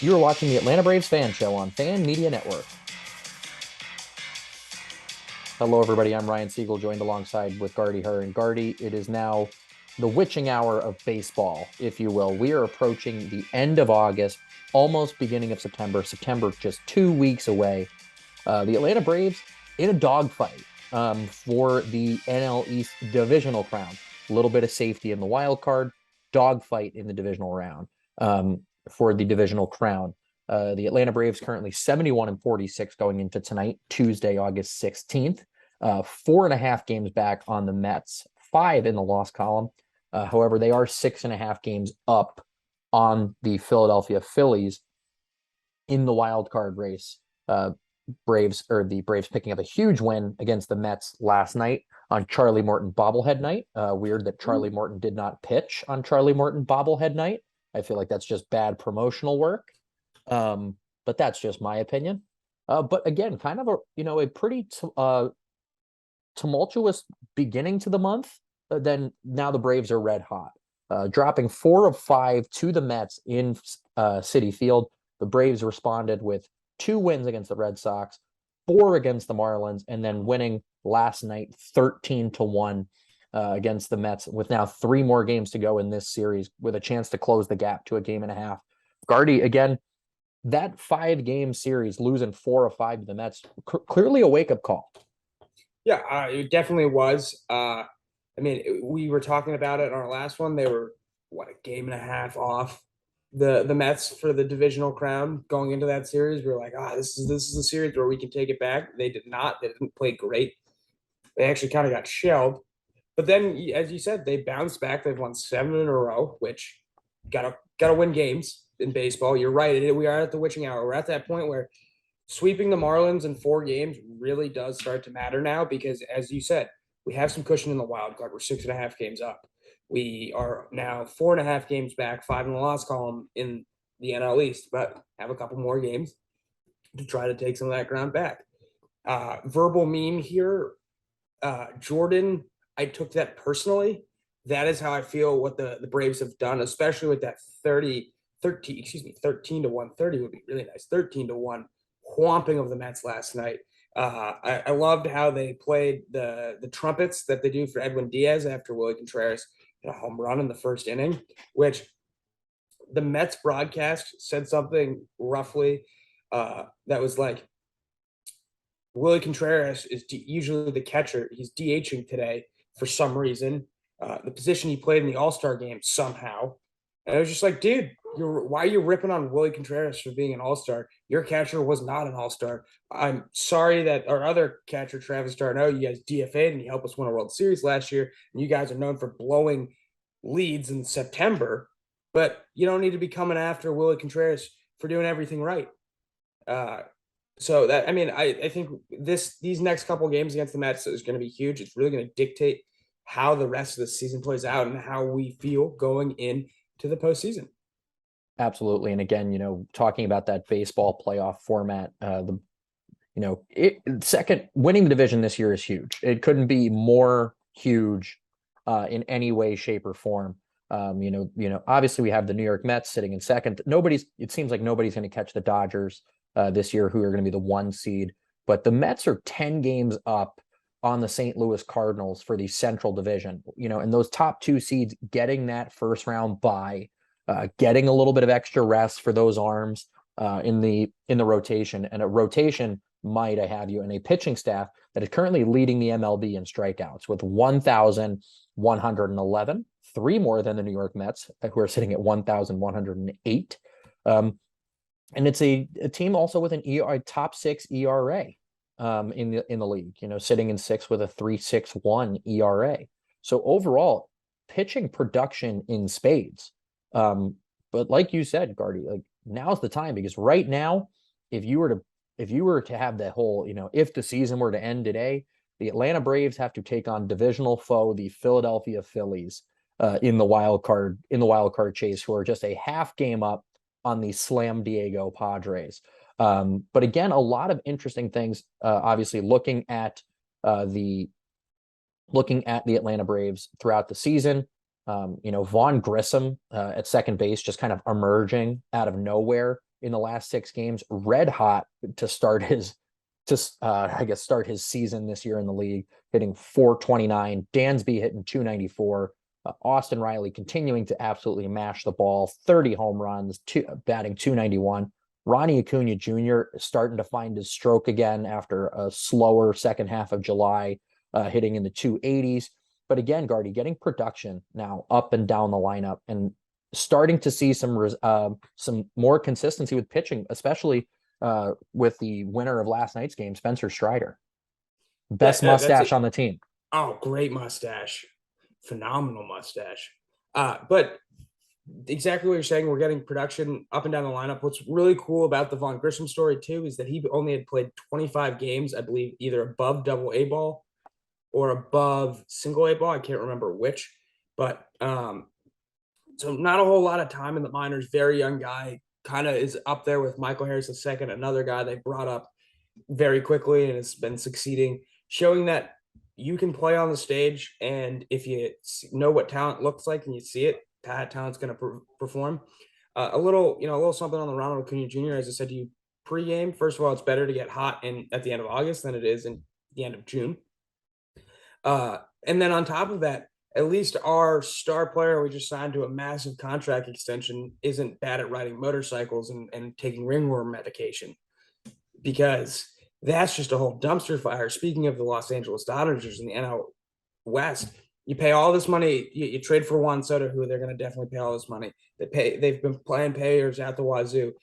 You are watching the Atlanta Braves Fan Show on Fan Media Network. Hello, everybody. I'm Ryan Siegel, joined alongside with Gardie and Gardie. It is now the witching hour of baseball, if you will. We are approaching the end of August, almost beginning of September. September just 2 weeks away. The Atlanta Braves in a dogfight for the NL East divisional crown. A little bit of safety in the wild card, dogfight in the divisional round for the divisional crown. The Atlanta Braves currently 71-46 going into tonight, Tuesday, August 16th. 4.5 games back on the Mets, 5 in the loss column. However, they are 6.5 games up on the Philadelphia Phillies in the wild card race. The Braves picking up a huge win against the Mets last night on Charlie Morton bobblehead night. Weird that Charlie Morton did not pitch on Charlie Morton bobblehead night. I feel like that's just bad promotional work. But that's just my opinion. But again, kind of a pretty tumultuous beginning to the month. Then now the Braves are red hot, dropping 4 of 5 to the Mets in Citi Field. The Braves responded with 2 wins against the Red Sox, 4 against the Marlins, and then winning last night 13-1 against the Mets, with now 3 more games to go in this series, with a chance to close the gap to a game and a half. Gardie, again, that 5-game series, losing 4 of 5 to the Mets, clearly a wake-up call. Yeah, it definitely was. We were talking about it in our last one. They were a game and a half off the Mets for the divisional crown going into that series. We were like, this is a series where we can take it back. They did not. They didn't play great. They actually kind of got shelled. But then, as you said, they bounced back. They've won 7 in a row, which gotta win games in baseball. You're right. We are at the witching hour. We're at that point where sweeping the Marlins in 4 games really does start to matter now because, as you said, we have some cushion in the wild card. We're 6.5 games up. We are now 4.5 games back, 5 in the loss column in the NL East, but have a couple more games to try to take some of that ground back. Verbal meme here, Jordan. I took that personally. That is how I feel what the Braves have done, especially with that 13 to 130 would be really nice. 13-1 whomping of the Mets last night. I loved how they played the trumpets that they do for Edwin Diaz after Willie Contreras hit a home run in the first inning, which the Mets broadcast said something roughly that was like, Willie Contreras is usually the catcher. He's DHing today for some reason. The position he played in the All-Star game somehow. And I was just like, dude, why are you ripping on Willie Contreras for being an all-star? Your catcher was not an all-star. I'm sorry that our other catcher, Travis d'Arnaud, you guys DFA'd and he helped us win a World Series last year. And you guys are known for blowing leads in September, but you don't need to be coming after Willie Contreras for doing everything right. I think these next couple games against the Mets is going to be huge. It's really going to dictate how the rest of the season plays out and how we feel going into the postseason. Absolutely. And again, talking about that baseball playoff format, second winning the division this year is huge. It couldn't be more huge in any way, shape, or form. Obviously we have the New York Mets sitting in second. It seems like nobody's going to catch the Dodgers this year, who are going to be the 1 seed. But the Mets are 10 games up on the St. Louis Cardinals for the Central Division. And those top 2 seeds getting that first round bye, getting a little bit of extra rest for those arms in the rotation, and a rotation, might I have you, and a pitching staff that is currently leading the MLB in strikeouts with 1,111, 3 more than the New York Mets, who are sitting at 1,108. And it's a team also with a top 6 ERA in the league, sitting in 6th with a 3.61 ERA. So overall, pitching production in spades. But like you said, Gardie, like, now's the time, because right now, if you were to have that whole, if the season were to end today, the Atlanta Braves have to take on divisional foe, the Philadelphia Phillies, in the wild card chase, who are just a half game up on the Slam Diego Padres. But again, a lot of interesting things. Obviously, looking at the Atlanta Braves throughout the season. Vaughn Grissom at second base, just kind of emerging out of nowhere in the last 6 games, red hot to start his start his season this year in the league, hitting 429. Dansby hitting 294. Austin Riley continuing to absolutely mash the ball, 30 home runs, batting 291. Ronnie Acuna Jr. starting to find his stroke again after a slower second half of July, hitting in the 280s. But again, Gardie getting production now up and down the lineup and starting to see some more consistency with pitching, especially with the winner of last night's game, Spencer Strider. Best That's mustache it. on the team. Oh, great mustache. Phenomenal mustache. But exactly what you're saying, we're getting production up and down the lineup. What's really cool about the Vaughn Grissom story, too, is that he only had played 25 games, I believe, either above double A ball or above single A ball. I can't remember which. But so not a whole lot of time in the minors. Very young guy, kind of is up there with Michael Harris II, another guy they brought up very quickly and has been succeeding, showing that you can play on the stage, and if you know what talent looks like and you see it, that talent's going to perform. A little something on the Ronald Acuna Jr. As I said to you pregame. First of all, it's better to get hot at the end of August than it is in the end of June. And then on top of that, at least our star player we just signed to a massive contract extension isn't bad at riding motorcycles and taking ringworm medication, because that's just a whole dumpster fire. Speaking of the Los Angeles Dodgers in the NL West, you pay all this money, you trade for Juan Soto, who they're going to definitely pay all this money. They've been playing payers at the wazoo.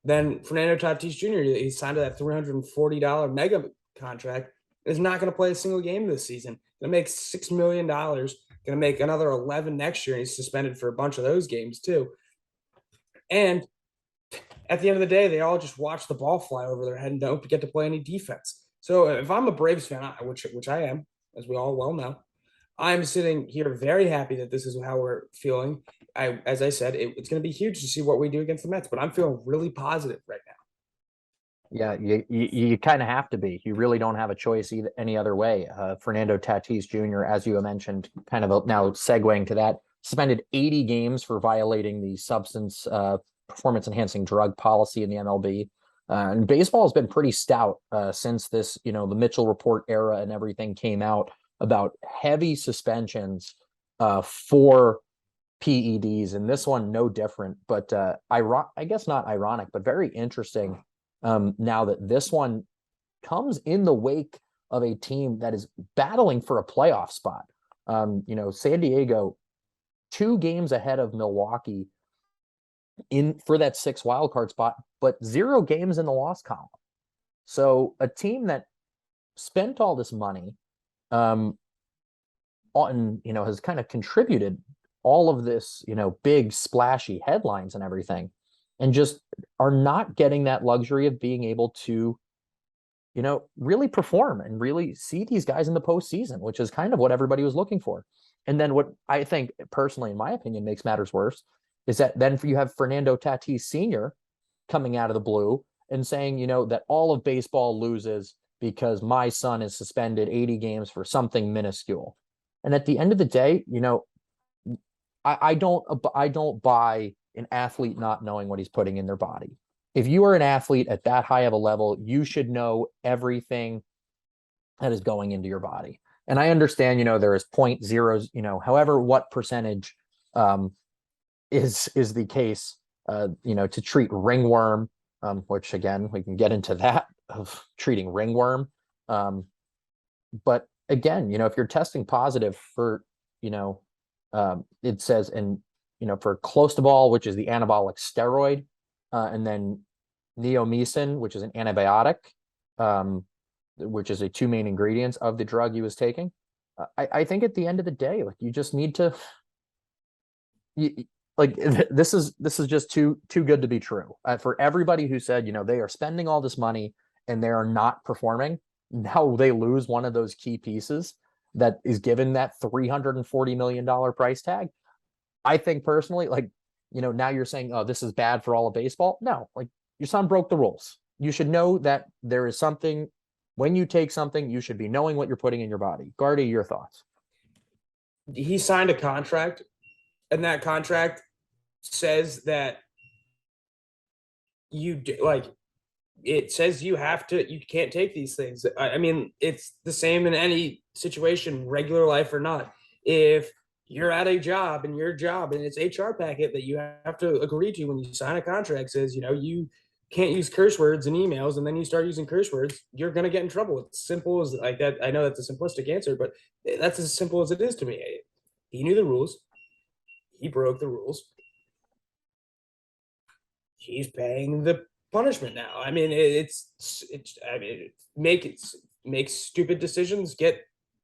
Then Fernando Tatis Jr., he signed to that $340 mega contract, is not going to play a single game this season. Going to make $6 million, going to make another 11 next year. And he's suspended for a bunch of those games too. And at the end of the day, they all just watch the ball fly over their head and don't get to play any defense. So if I'm a Braves fan, which I am, as we all well know, I'm sitting here very happy that this is how we're feeling. As I said, it's going to be huge to see what we do against the Mets, but I'm feeling really positive right now. Yeah, you kind of have to be. You really don't have a choice any other way. Fernando Tatis Jr., as you mentioned, kind of now segueing to that, suspended 80 games for violating the substance performance enhancing drug policy in the MLB. And baseball has been pretty stout since this, the Mitchell report era and everything came out about heavy suspensions for PEDs, and this one no different. But I guess not ironic, but very interesting. Now that this one comes in the wake of a team that is battling for a playoff spot. San Diego, 2 games ahead of Milwaukee in for that 6 wildcard spot, but 0 games in the loss column. So a team that spent all this money, on has kind of contributed all of this, big splashy headlines and everything, and just are not getting that luxury of being able to, really perform and really see these guys in the postseason, which is kind of what everybody was looking for. And then what I think personally, in my opinion, makes matters worse is that then you have Fernando Tatis Sr. coming out of the blue and saying, that all of baseball loses because my son is suspended 80 games for something minuscule. And at the end of the day, I don't buy an athlete not knowing what he's putting in their body. If you are an athlete at that high of a level, you should know everything that is going into your body. And I understand, there is 0.0, however, what percentage is the case, to treat ringworm, which again, we can get into that of treating ringworm. But again, if you're testing positive for, it says for clostebol, which is the anabolic steroid, and then neomycin, which is an antibiotic, which is a 2 main ingredients of the drug he was taking. I think at the end of the day, like, you just need to, this is just too good to be true. For everybody who said, they are spending all this money and they are not performing, now they lose one of those key pieces that is given that $340 million price tag. I think personally, now you're saying, oh, this is bad for all of baseball. No, your son broke the rules. You should know that there is something, when you take something, you should be knowing what you're putting in your body. Gardie, your thoughts? He signed a contract, and that contract says that like it says you can't take these things. I mean, it's the same in any situation, regular life or not. If you're at a job and your job and it's HR packet that you have to agree to when you sign a contract says, you can't use curse words in emails, and then you start using curse words, you're going to get in trouble. It's simple as like that. I know that's a simplistic answer, but that's as simple as it is to me. He knew the rules. He broke the rules. He's paying the punishment now. I mean, I mean, make stupid decisions, get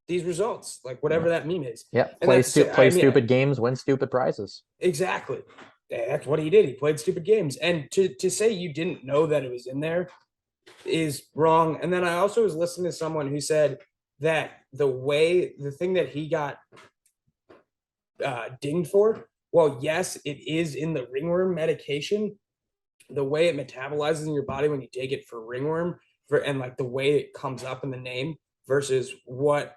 these results, like whatever that meme is. Yeah, And play stupid games, win stupid prizes. Exactly. That's what he did. He played stupid games. And to say you didn't know that it was in there is wrong. And then I also was listening to someone who said that the thing that he got dinged for, well, yes, it is in the ringworm medication. The way it metabolizes in your body when you take it for ringworm, and like the way it comes up in the name versus what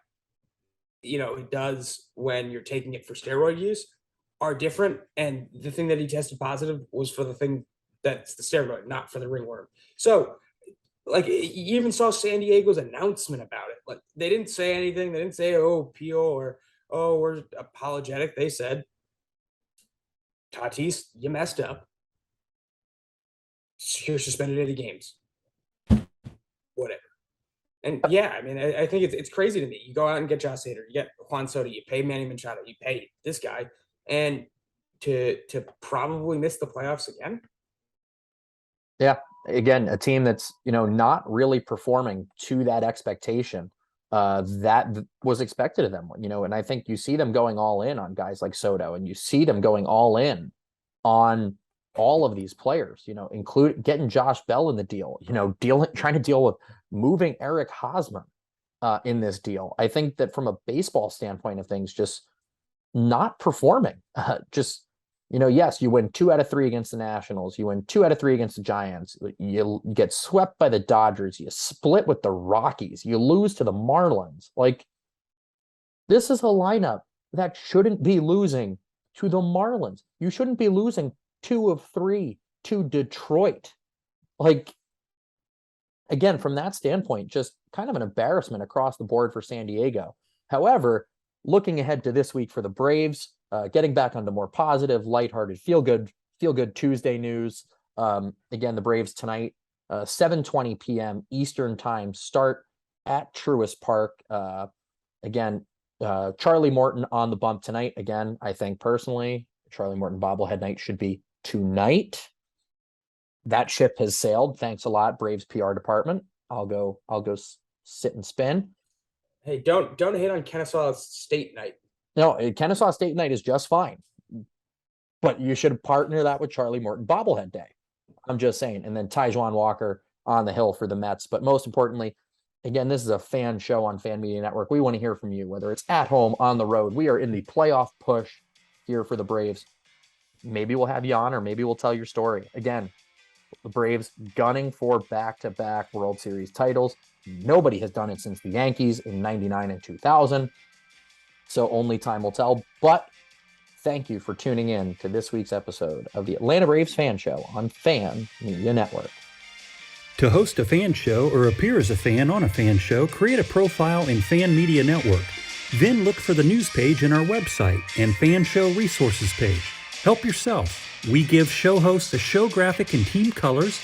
it does when you're taking it for steroid use are different. And the thing that he tested positive was for the thing that's the steroid, not for the ringworm. So like you even saw San Diego's announcement about it. Like they didn't say anything. They didn't say, oh, Peel, or oh, we're apologetic. They said, Tatis, you messed up. You're suspended 80 games. Whatever. And yeah, I mean, I think it's crazy to me. You go out and get Josh Hader, you get Juan Soto, you pay Manny Machado, you pay this guy, and to probably miss the playoffs again. Yeah, again, a team that's not really performing to that expectation that was expected of them. And I think you see them going all in on guys like Soto, and you see them going all in on all of these players, include getting Josh Bell in the deal, trying to deal with moving Eric Hosmer in this deal. I think that from a baseball standpoint of things, just not performing. Yes, you win 2 out of 3 against the Nationals. You win 2 out of 3 against the Giants. You get swept by the Dodgers. You split with the Rockies. You lose to the Marlins. Like, this is a lineup that shouldn't be losing to the Marlins. You shouldn't be losing 2 of 3 to Detroit. Like, again, from that standpoint, just kind of an embarrassment across the board for San Diego. However, looking ahead to this week for the Braves, getting back onto more positive, lighthearted, feel good Tuesday news. Again, the Braves tonight, 7:20 p.m. Eastern time start at Truist Park. Again, Charlie Morton on the bump tonight. Again, I think personally, Charlie Morton bobblehead night should be tonight. That ship has sailed. Thanks a lot, Braves PR department. I'll go sit and spin. Hey, don't hate on Kennesaw State night. No, Kennesaw State night is just fine, but you should partner that with Charlie Morton bobblehead day. I'm just saying. And then Taijuan Walker on the hill for the Mets. But most importantly, again, this is a fan show on Fan Media Network. We want to hear from you, whether it's at home, on the road. We are in the playoff push here for the Braves. Maybe we'll have you on, or maybe we'll tell your story. Again, the Braves gunning for back-to-back World Series titles. Nobody has done it since the Yankees in 99 and 2000. So only time will tell. But thank you for tuning in to this week's episode of the Atlanta Braves Fan Show on Fan Media Network. To host a fan show or appear as a fan on a fan show, create a profile in Fan Media Network. Then look for the news page in our website and fan show resources page. Help yourself. We give show hosts a show graphic in team colors,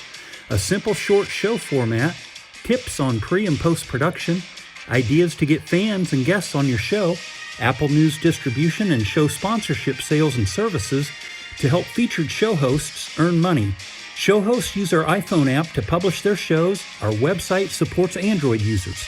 a simple short show format, tips on pre- and post-production, ideas to get fans and guests on your show, Apple News distribution and show sponsorship sales and services to help featured show hosts earn money. Show hosts use our iPhone app to publish their shows. Our website supports Android users.